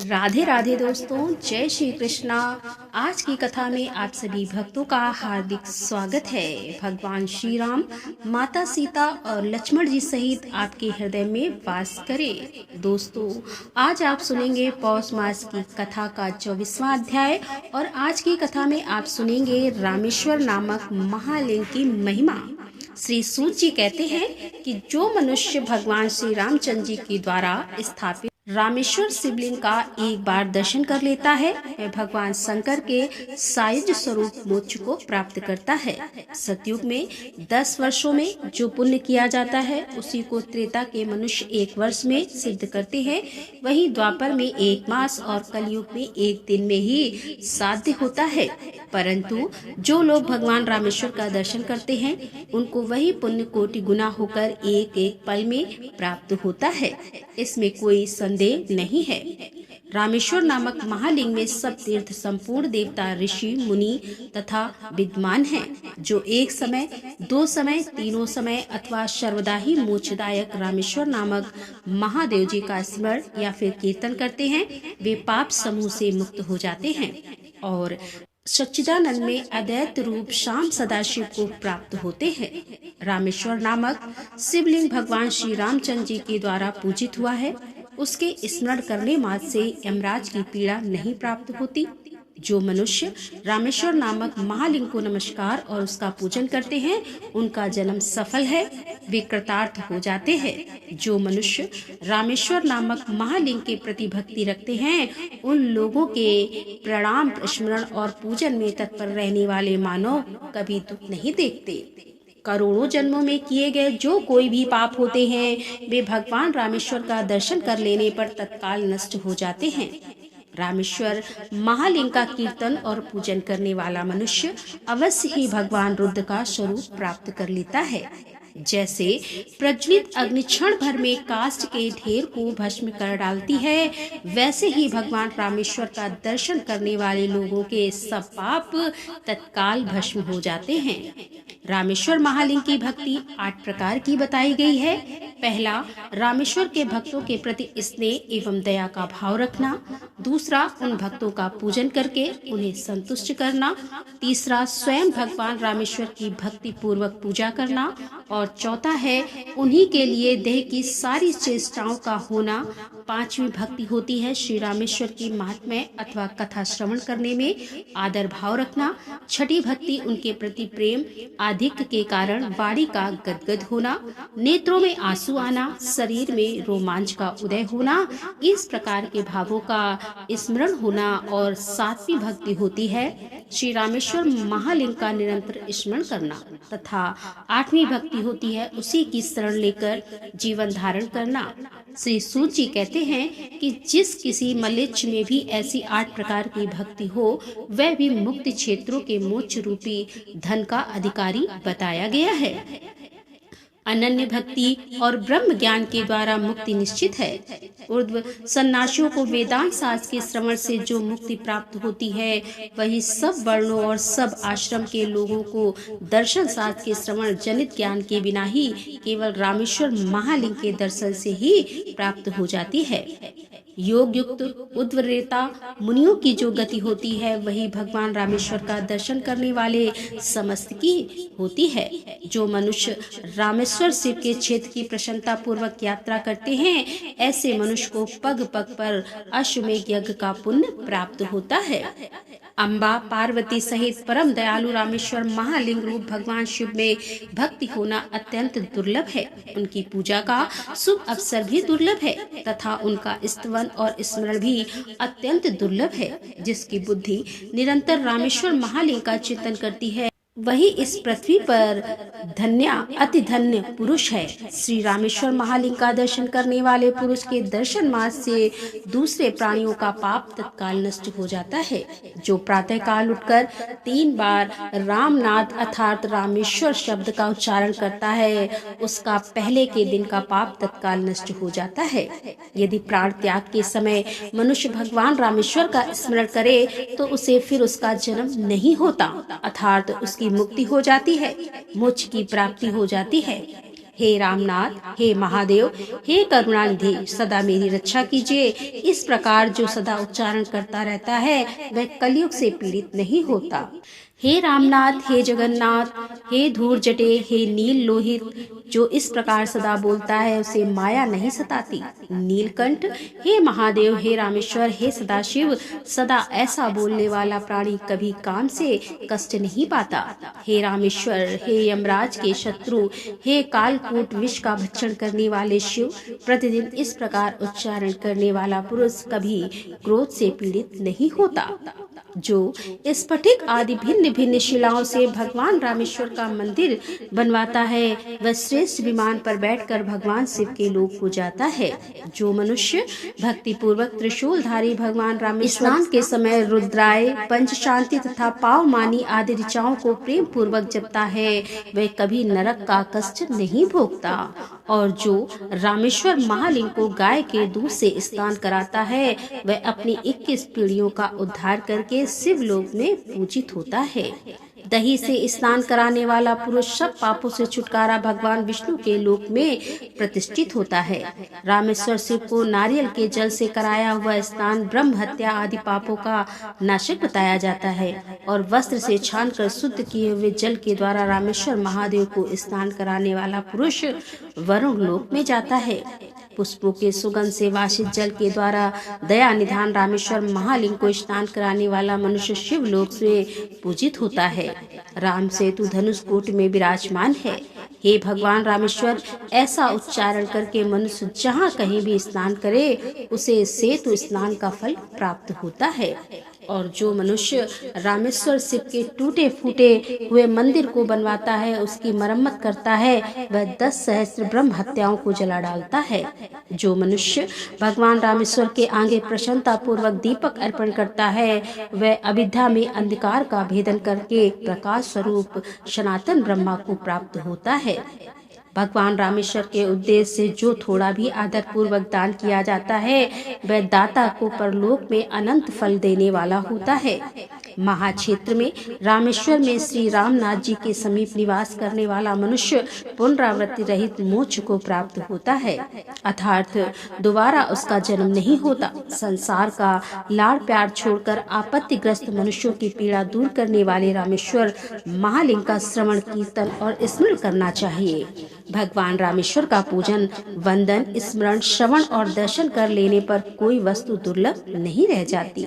राधे राधे दोस्तों, जय श्री कृष्णा। आज की कथा में आप सभी भक्तों का हार्दिक स्वागत है। भगवान श्री राम माता सीता और लक्ष्मण जी सहित आपके हृदय में वास करे। दोस्तों, आज आप सुनेंगे पौष मास की कथा का 24वां अध्याय और आज की कथा में आप सुनेंगे रामेश्वर नामक महालिंग की महिमा। श्री सूत जी कहते हैं कि जो मनुष्य भगवान श्री रामचंद्र जी के द्वारा स्थापित रामेश्वर शिवलिंग का एक बार दर्शन कर लेता है, वह भगवान शंकर के सायुज स्वरूप मोक्ष को प्राप्त करता है। सतयुग में 10 वर्षों में जो पुण्य किया जाता है उसी को त्रेता के मनुष्य 1 वर्ष में सिद्ध करते हैं। वहीं द्वापर में 1 मास और कलयुग में 1 दिन में ही साध्य होता है। परंतु जो लोग भगवान रामेश्वर का दर्शन करते हैं उनको वही पुण्य कोटि गुना होकर एक एक पल में प्राप्त होता है, इसमें कोई संदेह नहीं है। रामेश्वर नामक महालिंग में सब तीर्थ संपूर्ण देवता, ऋषि, मुनि तथा विद्वान हैं, जो एक समय, 2 समय, तीनों समय अथवा सर्वदा ही मोक्षदायक रामेश्वर नामक महादेव जी का स्मरण या फिर कीर्तन करते हैं। वे पाप समूह से मुक्त हो जाते हैं और सच्चिदानंद में अद्वैत रूप श्याम सदाशिव को प्राप्त होते हैं। रामेश्वर नामक शिवलिंग भगवान श्री रामचंद्र जी के द्वारा पूजित हुआ है। उसके स्मरण करने मात्र से यमराज की पीड़ा नहीं प्राप्त होती। जो मनुष्य रामेश्वर नामक महालिंग को नमस्कार और उसका पूजन करते हैं उनका जन्म सफल है, वे कृतार्थ हो जाते हैं। जो मनुष्य रामेश्वर नामक महालिंग के प्रति भक्ति रखते हैं उन लोगों के प्रणाम, स्मरण और पूजन में तत्पर रहने वाले मानव कभी दुख नहीं देखते। करोड़ों जन्मों में किए गए जो कोई भी पाप होते हैं वे भगवान रामेश्वर का दर्शन कर लेने पर तत्काल नष्ट हो जाते हैं। रामेश्वर महालिंग का कीर्तन और पूजन करने वाला मनुष्य अवश्य ही भगवान रुद्र का स्वरूप प्राप्त कर लेता है। जैसे प्रज्वलित अग्नि क्षण भर में काष्ठ के ढेर को भस्म कर डालती है, वैसे ही भगवान रामेश्वर का दर्शन करने वाले लोगों के सब पाप तत्काल भस्म हो जाते हैं। रामेश्वर महालिंग की भक्ति 8 प्रकार की बताई गई है। पहला, रामेश्वर के भक्तों के प्रति स्नेह एवं दया का भाव रखना। दूसरा, उन भक्तों का पूजन करके उन्हें संतुष्ट करना। तीसरा, स्वयं भगवान रामेश्वर की भक्ति पूर्वक पूजा करना। और चौथा है उन्हीं के लिए देह की सारी चेष्टाओं का होना। 5वीं भक्ति होती है श्री रामेश्वर की महात्म्य अथवा कथा श्रवण करने में आदर भाव रखना। 6ठी भक्ति उनके प्रति प्रेम आधिक्य के कारण वाणी का गदगद होना, नेत्रों में आंसू आना, शरीर में रोमांच का उदय होना, इस प्रकार के भावों का स्मरण होना। और 7वीं भक्ति होती है श्री रामेश्वर महालिंग का निरंतर स्मरण करना तथा 8वीं भक्ति होती है उसी की शरण लेकर जीवन धारण करना। श्री सूत जी कहते हैं कि जिस किसी मलेच्छ में भी ऐसी 8 प्रकार की भक्ति हो वह भी मुक्ति क्षेत्रों के मोक्ष रूपी धन का अधिकारी बताया गया है। अनन्य भक्ति और ब्रह्म ज्ञान के द्वारा मुक्ति निश्चित है। ऊर्ध्व सन्यासियों को वेदांत शास्त्र के श्रवण से जो मुक्ति प्राप्त होती है वही सब वर्णों और सब आश्रम के लोगों को दर्शन शास्त्र के श्रवण जनित ज्ञान के बिना ही केवल रामेश्वर महालिंग के दर्शन से ही प्राप्त हो जाती है। योग युक्त उद्वरेता मुनियों की जो गति होती है वही भगवान रामेश्वर का दर्शन करने वाले समस्त की होती है। जो मनुष्य रामेश्वर शिव के क्षेत्र की प्रसन्नता पूर्वक यात्रा करते हैं ऐसे मनुष्य को पग पग पर अश्वमेध यज्ञ का पुण्य प्राप्त होता है। अम्बा पार्वती सहित परम दयालु रामेश्वर महालिंग रूप भगवान शिव में भक्ति होना अत्यंत दुर्लभ है। उनकी पूजा का शुभ अवसर भी दुर्लभ है तथा उनका स्तवन और स्मरण भी अत्यंत दुर्लभ है। जिसकी बुद्धि निरंतर रामेश्वर महालिंग का चिंतन करती है वही इस पृथ्वी पर धन्य अति धन्य पुरुष है। श्री रामेश्वर महालिंग का दर्शन करने वाले पुरुष के दर्शन मात्र से दूसरे प्राणियों का पाप तत्काल नष्ट हो जाता है। जो प्रातः काल उठकर 3 बार रामनाथ अर्थात रामेश्वर शब्द का उच्चारण करता है उसका पहले के दिन का पाप तत्काल नष्ट हो जाता है। यदि प्राण त्याग के समय मनुष्य भगवान रामेश्वर का स्मरण करे तो उसे फिर उसका जन्म नहीं होता अर्थात उसकी मुक्ति हो जाती है, मोक्ष की प्राप्ति हो जाती है। हे रामनाथ, हे महादेव, हे करुणानिधि, सदा मेरी रक्षा कीजिए। इस प्रकार जो सदा उच्चारण करता रहता है वह कलयुग से पीड़ित नहीं होता। हे रामनाथ, हे जगन्नाथ, हे धूर जटे, हे नील लोहित, जो इस प्रकार सदा बोलता है उसे माया नहीं सताती। नीलकंठ, हे महादेव, हे रामेश्वर, हे सदाशिव, सदा ऐसा बोलने वाला प्राणी कभी काम से कष्ट नहीं पाता। हे रामेश्वर, हे यमराज के शत्रु, हे कालकूट विष का भक्षण करने वाले शिव, प्रतिदिन इस प्रकार उच्चारण करने वाला पुरुष कभी क्रोध से पीड़ित नहीं होता। जो स्फटिक आदि भिन्न भिन्न शिलाओं से भगवान रामेश्वर का मंदिर बनवाता है वह श्रेष्ठ विमान पर बैठकर भगवान शिव के लोक को जाता है। जो मनुष्य भक्ति पूर्वक त्रिशूलधारी भगवान रामेश्वर स्नान के समय रुद्राय, पंच शांति तथा पावमानी आदि ऋचाओं को प्रेम पूर्वक जपता है वह कभी नरक का कष्ट नहीं भोगता। और जो रामेश्वर महालिंग को गाय के दूध से स्नान कराता है वह अपनी 21 पीढ़ियों का उद्धार करके शिवलोक में पूजित होता है। दही से स्नान कराने वाला पुरुष सब पापों से छुटकारा भगवान विष्णु के लोक में प्रतिष्ठित होता है। रामेश्वर शिव को नारियल के जल से कराया हुआ स्नान ब्रह्म हत्या आदि पापों का नाशक बताया जाता है और वस्त्र से छानकर शुद्ध किए हुए जल के द्वारा रामेश्वर महादेव को स्नान कराने वाला पुरुष वरुण लोक में जाता है। पुष्पों के सुगंध से वासित जल के द्वारा दया निधान रामेश्वर महालिंग को स्नान कराने वाला मनुष्य शिवलोक से पूजित होता है। राम सेतु धनुष कोट में विराजमान है। हे भगवान रामेश्वर, ऐसा उच्चारण करके मनुष्य जहाँ कहीं भी स्नान करे उसे सेतु स्नान का फल प्राप्त होता है। और जो मनुष्य रामेश्वर शिव के टूटे फूटे हुए मंदिर को बनवाता है, उसकी मरम्मत करता है, वह 10 सहस्त्र ब्रह्म हत्याओं को जला डालता है। जो मनुष्य भगवान रामेश्वर के आगे प्रसन्नता पूर्वक दीपक अर्पण करता है वह अविद्या में अंधकार का भेदन करके प्रकाश स्वरूप सनातन ब्रह्मा को प्राप्त होता है। भगवान रामेश्वर के उद्देश्य से जो थोड़ा भी आदर पूर्वक दान किया जाता है वह दाता को परलोक में अनंत फल देने वाला होता है। महाक्षेत्र में रामेश्वर में श्री रामनाथ जी के समीप निवास करने वाला मनुष्य पुनरावृत्ति रहित मोक्ष को प्राप्त होता है, अर्थात दोबारा उसका जन्म नहीं होता। संसार का लाड़ प्यार छोड़कर आपत्तिग्रस्त मनुष्यों की पीड़ा दूर करने वाले रामेश्वर महालिंग का श्रवण कीर्तन और स्मरण करना चाहिए। भगवान रामेश्वर का पूजन, वंदन, स्मरण, श्रवण और दर्शन कर लेने पर कोई वस्तु दुर्लभ नहीं रह जाती।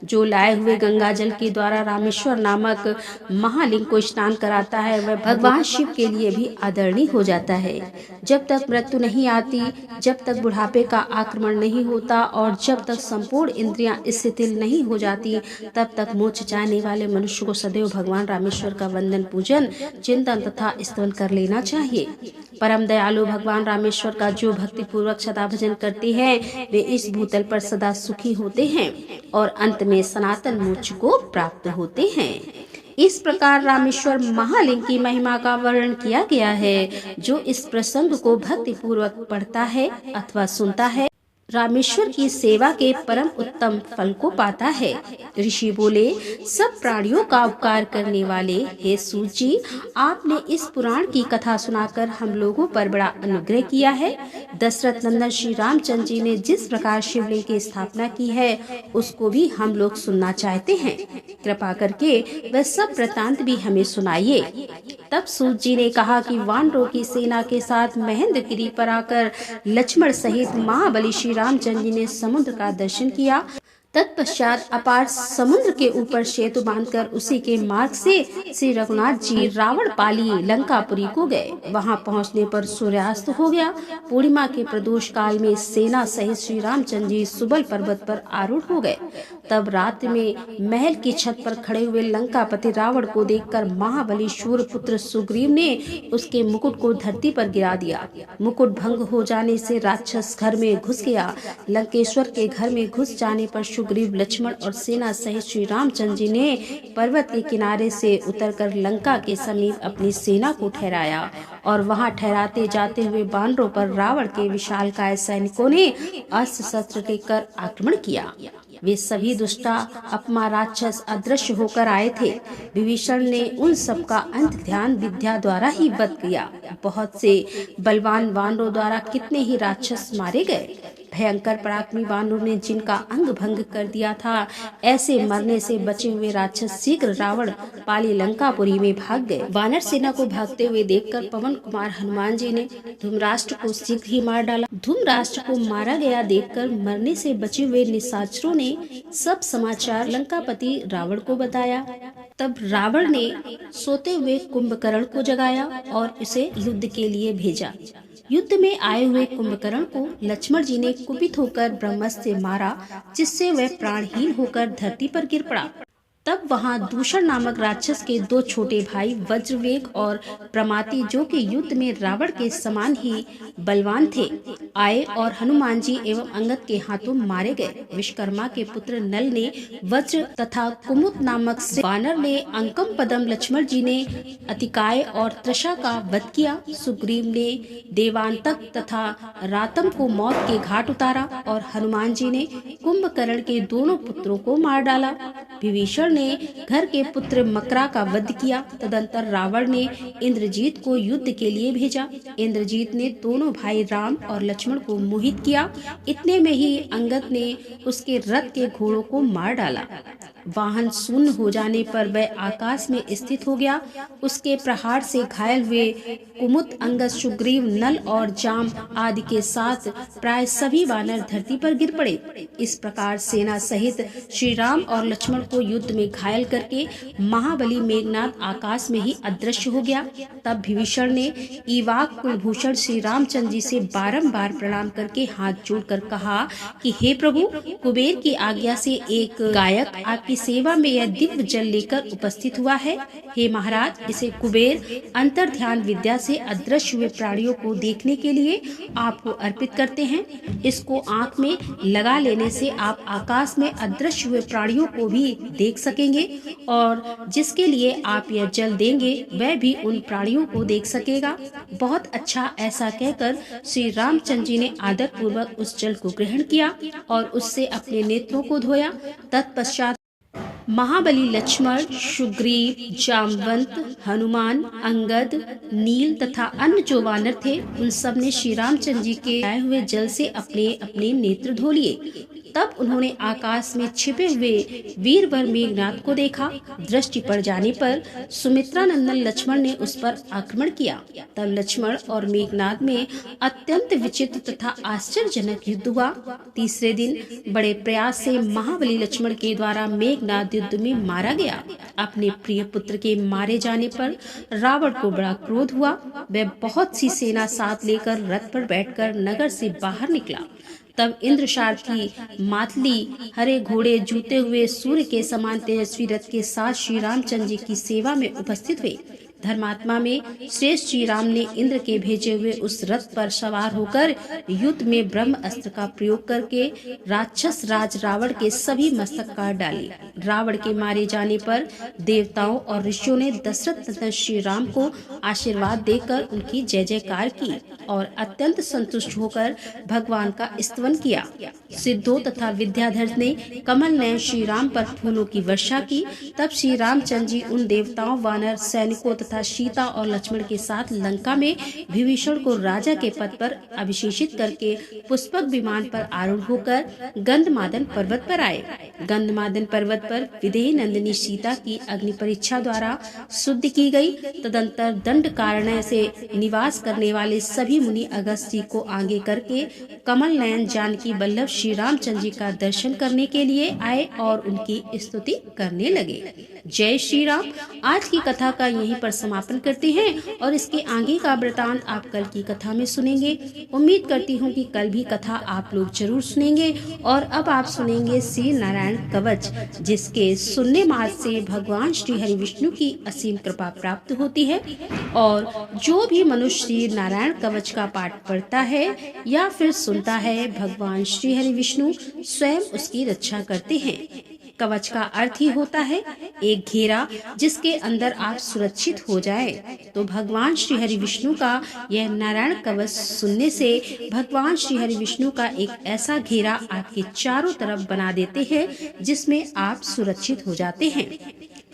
जो लाए हुए गंगा जल के द्वारा रामेश्वर नामक महालिंग को स्नान कराता है वह भगवान शिव के लिए भी आदरणीय हो जाता है। जब तक मृत्यु नहीं आती, जब तक बुढ़ापे का आक्रमण नहीं होता और जब तक संपूर्ण इंद्रियां शिथिल नहीं हो जाती, तब तक मोक्ष जाने वाले मनुष्य को सदैव भगवान रामेश्वर का वंदन, पूजन, चिंतन तथा स्तवन कर लेना चाहिए। परम दयालु भगवान रामेश्वर का जो भक्ति पूर्वक सदा भजन करते हैं वे इस भूतल पर सदा सुखी होते हैं और अंत में सनातन मोक्ष को प्राप्त होते हैं। इस प्रकार रामेश्वर महालिंग की महिमा का वर्णन किया गया है। जो इस प्रसंग को भक्ति पूर्वक पढ़ता है अथवा सुनता है रामेश्वर की सेवा के परम उत्तम फल को पाता है। ऋषि बोले, सब प्राणियों का उपकार करने वाले हे सूत जी, आपने इस पुराण की कथा सुनाकर हम लोगों पर बड़ा अनुग्रह किया है। दशरथ नंदन श्री रामचंद्र जी ने जिस प्रकार शिवलिंग की स्थापना की है उसको भी हम लोग सुनना चाहते हैं। कृपा करके वह सब वृतांत भी हमें सुनाइए। तब सूत जी ने कहा कि वानरों की सेना के साथ महेंद्रगिरी पर आकर लक्ष्मण सहित महाबली श्री रामचंद्र जी ने समुद्र का दर्शन किया। तत्पश्चात अपार समुद्र के ऊपर सेतु बांधकर उसी के मार्ग से श्री रघुनाथ जी रावणपाली लंकापुरी को गए। वहां पहुंचने पर सूर्यास्त हो गया। पूर्णिमा के प्रदोष काल में सेना सहित श्री रामचंद्र जी सुबल पर्वत पर आरूढ़ हो गए। तब रात में महल की छत पर खड़े हुए लंकापति रावण को देखकर महाबली शूरपुत्र सुग्रीव ने उसके मुकुट को धरती पर गिरा दिया। मुकुट भंग हो जाने से राक्षस घर में घुस गया। लंकेश्वर के घर में घुस जाने पर सुग्रीव, लक्ष्मण और सेना सहित श्री रामचंद्र जी ने पर्वत के किनारे से उतरकर लंका के समीप अपनी सेना को ठहराया और वहां ठहराते जाते हुए बानरों पर रावण के विशालकाय सैनिकों ने अस्त्र शस्त्र लेकर आक्रमण किया। वे सभी दुष्टा अपमा राक्षस अदृश्य होकर आए थे। विभीषण ने उन सब का अंत ध्यान विद्या द्वारा ही वध किया। बहुत से बलवान वानरों द्वारा कितने ही राक्षस मारे गए। भयंकर पराक्रमी वानरों ने जिनका अंग भंग कर दिया था, ऐसे मरने से बचे हुए राक्षस शीघ्र रावण पाली लंकापुरी में भाग गए। वानर सेना को भागते हुए देखकर पवन कुमार हनुमान जी ने धूम्राष्ट्र को शीघ्र ही मार डाला। धूम्राष्ट्र को मारा गया देखकर मरने से बचे हुए निशाचरों ने सब समाचार लंकापति रावण को बताया। तब रावण ने सोते हुए कुंभकर्ण को जगाया और उसे युद्ध के लिए भेजा। युद्ध में आए हुए कुंभकर्ण को लक्ष्मण जी ने कुपित होकर ब्रह्मास्त्र से मारा, जिससे वह प्राणहीन होकर धरती पर गिर पड़ा। तब वहां दूषण नामक राक्षस के दो छोटे भाई वज्रवेग और प्रमाति, जो कि युद्ध में रावण के समान ही बलवान थे, आए और हनुमान जी एवं अंगद के हाथों मारे गए। विश्वकर्मा के पुत्र नल ने वज्र तथा कुमुद नामक से वानर ने अंकम पदम, लक्ष्मण जी ने अतिकाय और त्रषा का वध किया। सुग्रीव ने देवांतक तथा रातम को मौत के घाट उतारा और हनुमान जी ने कुंभकर्ण के दोनों पुत्रों को मार डाला। विभीषण ने घर के पुत्र मकरा का वध किया। तदंतर रावण ने इंद्रजीत को युद्ध के लिए भेजा। इंद्रजीत ने दोनों भाई राम और लक्ष्मण को मोहित किया। इतने में ही अंगद ने उसके रथ के घोड़ों को मार डाला। वाहन शून्य हो जाने पर वह आकाश में स्थित हो गया। उसके प्रहार से घायल हुए कुमुद, अंगद, सुग्रीव, नल और जाम आदि के साथ प्राय सभी वानर धरती पर गिर पड़े। इस प्रकार सेना सहित श्री राम और लक्ष्मण को युद्ध में घायल करके महाबली मेघनाद आकाश में ही अदृश्य हो गया। तब विभीषण ने इवाक कुलभूषण श्री रामचंद्र जी से बारंबार प्रणाम करके हाथ जोड़कर कहा कि हे प्रभु, कुबेर की आज्ञा से एक गायक आपकी सेवा में यह दिव्य जल लेकर उपस्थित हुआ है। हे महाराज, इसे कुबेर अंतर ध्यान विद्या से अदृश्य हुए प्राणियों को देखने के लिए आपको अर्पित करते हैं। इसको आंख में लगा लेने से आप आकाश में अदृश्य हुए प्राणियों को भी देख सकेंगे और जिसके लिए आप यह जल देंगे वह भी उन प्राणियों को देख सकेगा। बहुत अच्छा। ऐसा कहकर श्री रामचंद्र जी ने आदर पूर्वक उस जल को ग्रहण किया और उससे अपने नेत्रों को धोया। तत्पश्चात महाबली लक्ष्मण, सुग्रीव, जामवंत, हनुमान, अंगद, नील तथा अन्य जो वानर थे, उन सब ने श्री रामचंद्र जी के आए हुए जल से अपने अपने नेत्र धो लिए। तब उन्होंने आकाश में छिपे हुए वीरवर मेघनाद को देखा। दृष्टि पड़ जाने पर सुमित्रा नंदन लक्ष्मण ने उस पर आक्रमण किया। तब लक्ष्मण और मेघनाद में अत्यंत विचित्र तथा आश्चर्यजनक युद्ध हुआ। तीसरे दिन बड़े प्रयास से महाबली लक्ष्मण के द्वारा मेघनाद युद्ध में मारा गया। अपने प्रिय पुत्र के मारे जाने पर रावण को बड़ा क्रोध हुआ। वह बहुत सी सेना साथ लेकर रथ पर बैठकर नगर से बाहर निकला। तब इंद्रसारथी मातली हरे घोड़े जूते हुए सूर्य के समान तेजस्वी रथ के साथ श्री रामचंद्र जी की सेवा में उपस्थित हुए। धर्मात्मा में श्रेष्ठ श्री राम ने इंद्र के भेजे हुए उस रथ पर सवार होकर युद्ध में ब्रह्म अस्त्र का प्रयोग करके राक्षस राज रावण के सभी मस्तक काट डाले। रावण के मारे जाने पर देवताओं और ऋषियों ने दशरथ तथा श्री राम को आशीर्वाद देकर उनकी जय जयकार की और अत्यंत संतुष्ट होकर भगवान का स्तवन किया। सिद्धों तथा विद्याधर ने कमल नयन श्री राम पर फूलों की वर्षा की। तब श्री रामचंद्र जी उन देवताओं, वानर सैनिकों तथा सीता और लक्ष्मण के साथ लंका में विभीषण को राजा के पद पर अभिषेचित करके पुष्पक विमान पर आरूढ़ होकर गंधमादन पर्वत पर आए। गंधमादन पर्वत पर विदेही नंदिनी सीता की अग्नि परीक्षा द्वारा शुद्ध की गई। तदंतर दंड कारण्य से निवास करने वाले सभी मुनि अगस्त्य जी को आगे करके कमल नयन जानकी वल्लभ श्री रामचंद्र जी का दर्शन करने के लिए आए और उनकी स्तुति करने लगे। जय श्री राम। आज की कथा का यहीं पर समापन करते हैं और इसके आगे का वृतांत आप कल की कथा में सुनेंगे। उम्मीद करती हूँ कि कल भी कथा आप लोग जरूर सुनेंगे। और अब आप सुनेंगे श्री नारायण कवच, जिसके सुनने मात्र से भगवान श्री हरि विष्णु की असीम कृपा प्राप्त होती है। और जो भी मनुष्य श्री नारायण कवच का पाठ पढ़ता है या फिर सुनता है, भगवान श्री हरि विष्णु स्वयं उसकी रक्षा करते हैं। कवच का अर्थ ही होता है एक घेरा जिसके अंदर आप सुरक्षित हो जाए। तो भगवान श्री हरि विष्णु का यह नारायण कवच सुनने से भगवान श्री हरि विष्णु का एक ऐसा घेरा आपके चारों तरफ बना देते हैं जिसमें आप सुरक्षित हो जाते हैं।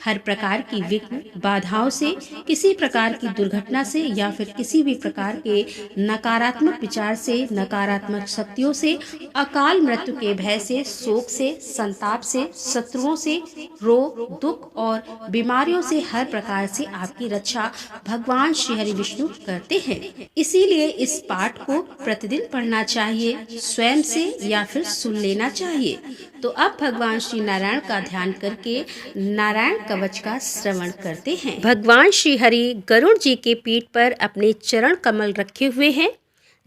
हर प्रकार की विघ्न बाधाओं से, किसी प्रकार की दुर्घटना से या फिर किसी भी प्रकार के नकारात्मक विचार से, नकारात्मक शक्तियों से, अकाल मृत्यु के भय से, शोक से, संताप से, शत्रुओं से, रोग दुख और बीमारियों से, हर प्रकार से आपकी रक्षा भगवान श्री हरि विष्णु करते हैं। इसीलिए इस पाठ को प्रतिदिन पढ़ना चाहिए, स्वयं से या फिर सुन लेना चाहिए। तो अब भगवान श्री नारायण का ध्यान करके नारायण कवच का श्रवण करते हैं। भगवान श्री हरि गरुड़ जी के पीठ पर अपने चरण कमल रखे हुए हैं,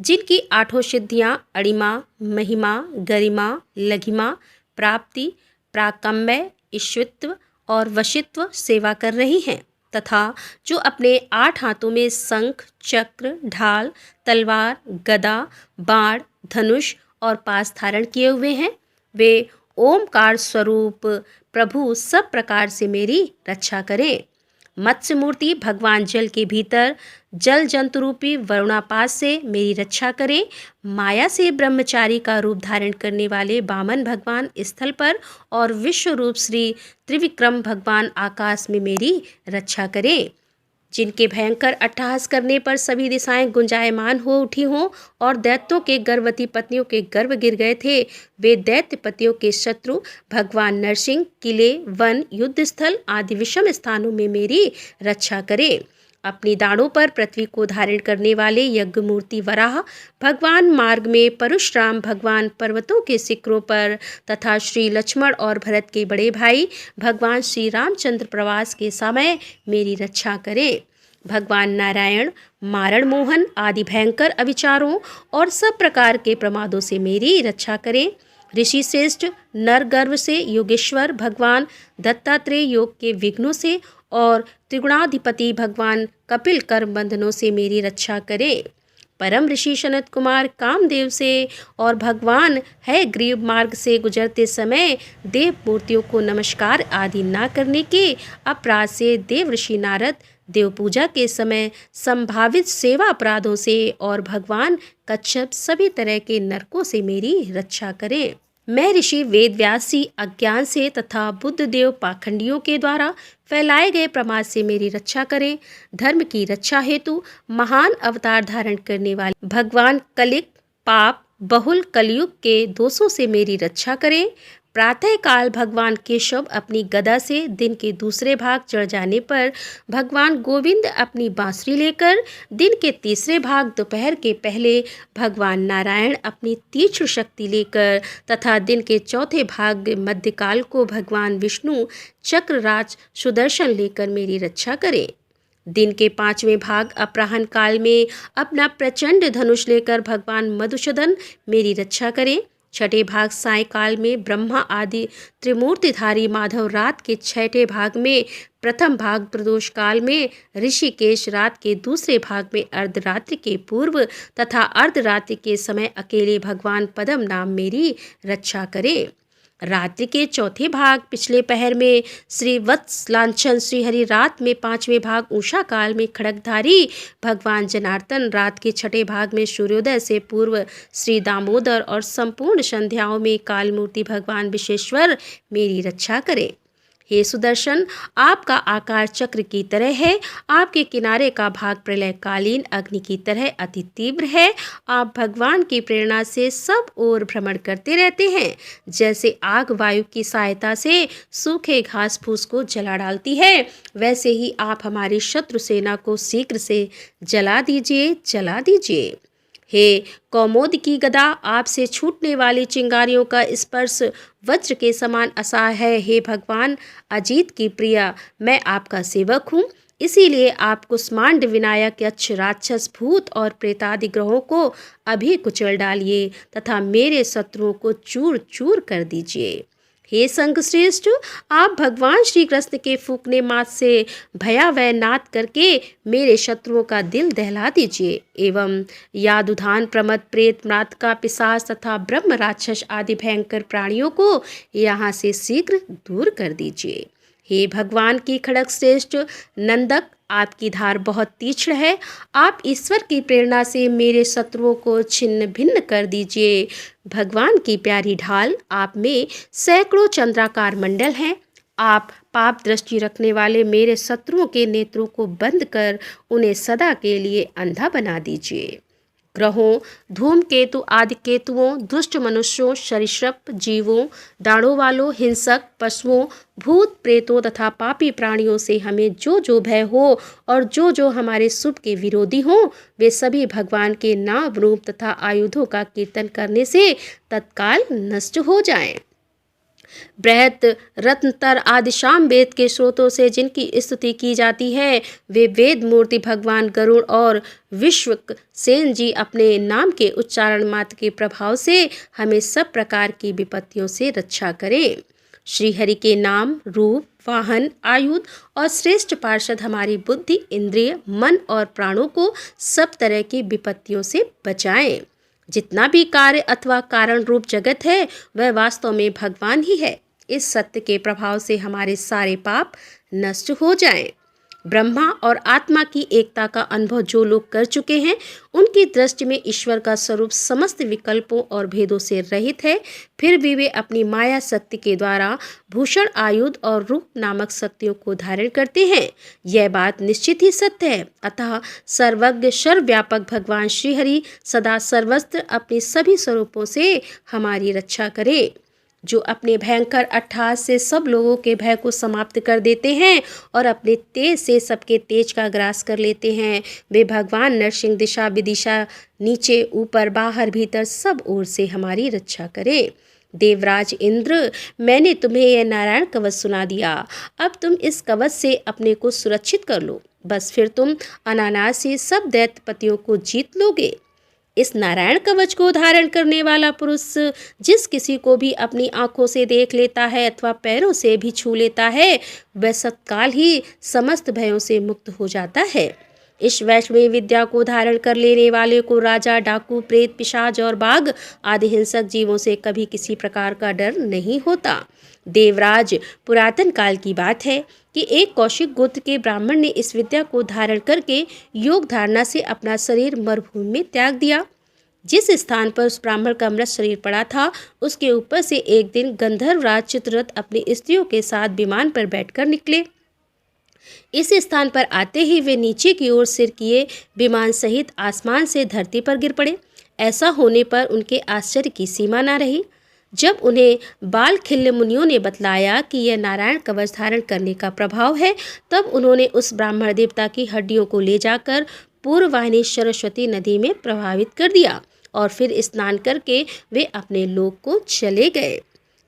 जिनकी 8 सिद्धियां अणिमा, महिमा, गरिमा, लघिमा, प्राप्ति, प्राकम्य, ईश्वित्व और वशित्व सेवा कर रही हैं, तथा जो अपने 8 हाथों में शंख, चक्र, ढाल, तलवार, गदा, बाण, धनुष और पास धारण किए हुए हैं, वे ओमकार स्वरूप प्रभु सब प्रकार से मेरी रक्षा करें। मत्स्य मूर्ति भगवान जल के भीतर जल जंतु रूपी वरुणापास से मेरी रक्षा करें। माया से ब्रह्मचारी का रूप धारण करने वाले वामन भगवान स्थल पर और विश्व रूप श्री त्रिविक्रम भगवान आकाश में मेरी रक्षा करें। जिनके भयंकर अट्टहास करने पर सभी दिशाएं गुंजायमान हो उठी हों और दैत्यों के गर्भवती पत्नियों के गर्भ गिर गए थे, वे दैत्य पतियों के शत्रु भगवान नरसिंह किले, वन, युद्ध स्थल आदि विषम स्थानों में मेरी रक्षा करें। अपनी दाढ़ों पर पृथ्वी को धारण करने वाले यज्ञ मूर्ति वराह भगवान मार्ग में, परशुराम भगवान पर्वतों के शिखरों पर तथा श्री लक्ष्मण और भरत के बड़े भाई भगवान श्री रामचंद्र प्रवास के समय मेरी रक्षा करें। भगवान नारायण मारण मोहन आदि भयंकर अविचारों और सब प्रकार के प्रमादों से मेरी रक्षा करें। ऋषि श्रेष्ठ नर गर्भ से योगेश्वर भगवान दत्तात्रेय योग के विघ्नों से और त्रिगुणाधिपति भगवान कपिल कर्म बंधनों से मेरी रक्षा करें। परम ऋषि सनत कुमार कामदेव से और भगवान है ग्रीव मार्ग से गुजरते समय देव मूर्तियों को नमस्कार आदि न करने के अपराध से देव ऋषि नारद देव पूजा के समय संभावित सेवा अपराधों से और भगवान कच्छप सभी तरह के नरकों से मेरी रक्षा करें। मैं ऋषि वेद व्यासी अज्ञान से तथा बुद्ध देव पाखंडियों के द्वारा फैलाए गए प्रमाद से मेरी रक्षा करें। धर्म की रक्षा हेतु महान अवतार धारण करने वाले भगवान कलिक पाप बहुल कलयुग के दोषों से मेरी रक्षा करें। प्रातः काल भगवान केशव अपनी गदा से दिन के दूसरे भाग चढ़ जाने पर भगवान गोविंद अपनी बांसुरी लेकर दिन के तीसरे भाग दोपहर के पहले भगवान नारायण अपनी तीक्ष्ण शक्ति लेकर तथा दिन के चौथे भाग मध्यकाल को भगवान विष्णु चक्रराज सुदर्शन लेकर मेरी रक्षा करें। दिन के 5वें भाग अपराह्न काल में अपना प्रचंड धनुष लेकर भगवान मधुसूदन मेरी रक्षा करें। छठे भाग सायकाल में ब्रह्मा आदि त्रिमूर्तिधारी माधव, रात के 6ठे भाग में प्रथम भाग प्रदोष काल में ऋषिकेश, रात के दूसरे भाग में अर्धरात्रि के पूर्व तथा अर्धरात्रि के समय अकेले भगवान पद्म नाम मेरी रक्षा करें। रात्रि के चौथे भाग पिछले पहर में श्री वत्स लांछन श्री हरि, रात में 5वें भाग उषा काल में खड़गधारी भगवान जनार्दन, रात के 6ठे भाग में सूर्योदय से पूर्व श्री दामोदर और संपूर्ण संध्याओं में काल मूर्ति भगवान विश्वेश्वर मेरी रक्षा करें। हे सुदर्शन, आपका आकार चक्र की तरह है, आपके किनारे का भाग प्रलयकालीन अग्नि की तरह अति तीव्र है। आप भगवान की प्रेरणा से सब ओर भ्रमण करते रहते हैं। जैसे आग वायु की सहायता से सूखे घास फूस को जला डालती है, वैसे ही आप हमारी शत्रु सेना को शीघ्र से जला दीजिए, जला दीजिए। हे कौमोद की गदा, आपसे छूटने वाली चिंगारियों का स्पर्श वज्र के समान असह्य है। हे भगवान अजीत की प्रिया, मैं आपका सेवक हूँ, इसीलिए आप कुष्मांड विनायक यक्ष राक्षस भूत और प्रेतादि ग्रहों को अभी कुचल डालिए तथा मेरे शत्रुओं को चूर चूर कर दीजिए। हे संघश्रेष्ठ, आप भगवान श्री कृष्ण के फूकने मात से भयावह नाद करके मेरे शत्रुओं का दिल दहला दीजिए एवं यादुधान, प्रमद, प्रेत, म्रातका, पिशाच तथा ब्रह्म राक्षस आदि भयंकर प्राणियों को यहाँ से शीघ्र दूर कर दीजिए। हे भगवान की खड़ग श्रेष्ठ नंदक, आपकी धार बहुत तीक्ष्ण है। आप ईश्वर की प्रेरणा से मेरे शत्रुओं को छिन्न भिन्न कर दीजिए। भगवान की प्यारी ढाल, आप में सैकड़ों चंद्राकार मंडल हैं। आप पाप दृष्टि रखने वाले मेरे शत्रुओं के नेत्रों को बंद कर उन्हें सदा के लिए अंधा बना दीजिए। ग्रहों, धूमकेतु आदि केतुओं, दुष्ट मनुष्यों, सरीसृप जीवों, दाढ़ों वालों, हिंसक पशुओं, भूत प्रेतों तथा पापी प्राणियों से हमें जो जो भय हो और जो जो हमारे शुभ के विरोधी हों, वे सभी भगवान के नाम, रूप तथा आयुधों का कीर्तन करने से तत्काल नष्ट हो जाएं। बृहत रत्नतर आदि शाम वेद के स्रोतों से जिनकी स्तुति की जाती है, वे वेद मूर्ति भगवान गरुड़ और विश्वक सेन जी अपने नाम के उच्चारण मात्र के प्रभाव से हमें सब प्रकार की विपत्तियों से रक्षा करें। श्री हरि के नाम, रूप, वाहन, आयुध और श्रेष्ठ पार्षद हमारी बुद्धि, इंद्रिय, मन और प्राणों को सब तरह की विपत्तियों से बचाएं। जितना भी कार्य अथवा कारण रूप जगत है वह वास्तव में भगवान ही है। इस सत्य के प्रभाव से हमारे सारे पाप नष्ट हो जाएं। ब्रह्मा और आत्मा की एकता का अनुभव जो लोग कर चुके हैं, उनकी दृष्टि में ईश्वर का स्वरूप समस्त विकल्पों और भेदों से रहित है। फिर भी वे अपनी माया शक्ति के द्वारा भूषण, आयुध और रूप नामक शक्तियों को धारण करते हैं। यह बात निश्चित ही सत्य है। अतः सर्वज्ञ, सर्वव्यापक भगवान श्रीहरि सदा सर्वत्र अपने सभी स्वरूपों से हमारी रक्षा करे। जो अपने भयंकर अट्टहास से सब लोगों के भय को समाप्त कर देते हैं और अपने तेज से सबके तेज का ग्रास कर लेते हैं, वे भगवान नरसिंह दिशा विदिशा, नीचे ऊपर बाहर भीतर सब ओर से हमारी रक्षा करें। देवराज इंद्र, मैंने तुम्हें यह नारायण कवच सुना दिया। अब तुम इस कवच से अपने को सुरक्षित कर लो। बस फिर तुम अनायास से सब दैत्यपतियों को जीत लोगे। इस नारायण कवच को धारण करने वाला पुरुष जिस किसी को भी अपनी आंखों से देख लेता है अथवा पैरों से भी छू लेता है, वह तत्काल ही समस्त भयों से मुक्त हो जाता है। इस वैष्णवी विद्या को धारण कर लेने वाले को राजा, डाकू, प्रेत, पिशाच और बाघ आदि हिंसक जीवों से कभी किसी प्रकार का डर नहीं होता। देवराज, पुरातन काल की बात है कि एक कौशिक गोत्र के ब्राह्मण ने इस विद्या को धारण करके योग धारणा से अपना शरीर मरुभूमि में त्याग दिया। जिस स्थान पर उस ब्राह्मण का मृत शरीर पड़ा था, उसके ऊपर से एक दिन गंधर्वराज चित्ररथ अपनी स्त्रियों के साथ विमान पर बैठकर निकले। इस स्थान पर आते ही वे नीचे की ओर सिर किए विमान सहित आसमान से धरती पर गिर पड़े। ऐसा होने पर उनके आश्चर्य की सीमा न रही। जब उन्हें बाल खिल्य मुनियों ने बतलाया कि यह नारायण कवच धारण करने का प्रभाव है, तब उन्होंने उस ब्राह्मण देवता की हड्डियों को ले जाकर पूर्ववाहिनी सरस्वती नदी में प्रभावित कर दिया और फिर स्नान करके वे अपने लोक को चले गए।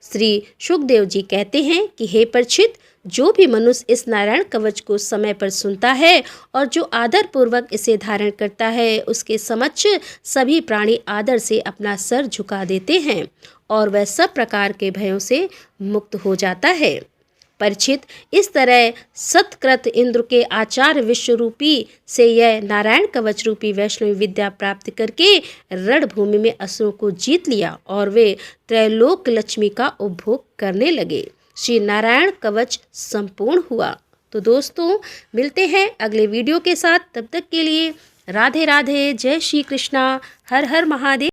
श्री सुखदेव जी कहते हैं कि हे परीक्षित, जो भी मनुष्य इस नारायण कवच को समय पर सुनता है और जो आदर पूर्वक इसे धारण करता है, उसके समक्ष सभी प्राणी आदर से अपना सर झुका देते हैं और वह सब प्रकार के भयों से मुक्त हो जाता है। परीक्षित, इस तरह सत्कृत इंद्र के आचार्य विश्वरूपी से यह नारायण कवच रूपी वैष्णवी विद्या प्राप्त करके रणभूमि में असुरों को जीत लिया और वे त्रैलोक लक्ष्मी का उपभोग करने लगे। श्री नारायण कवच संपूर्ण हुआ। तो दोस्तों, मिलते हैं अगले वीडियो के साथ। तब तक के लिए राधे राधे, जय श्री कृष्णा, हर हर महादेव।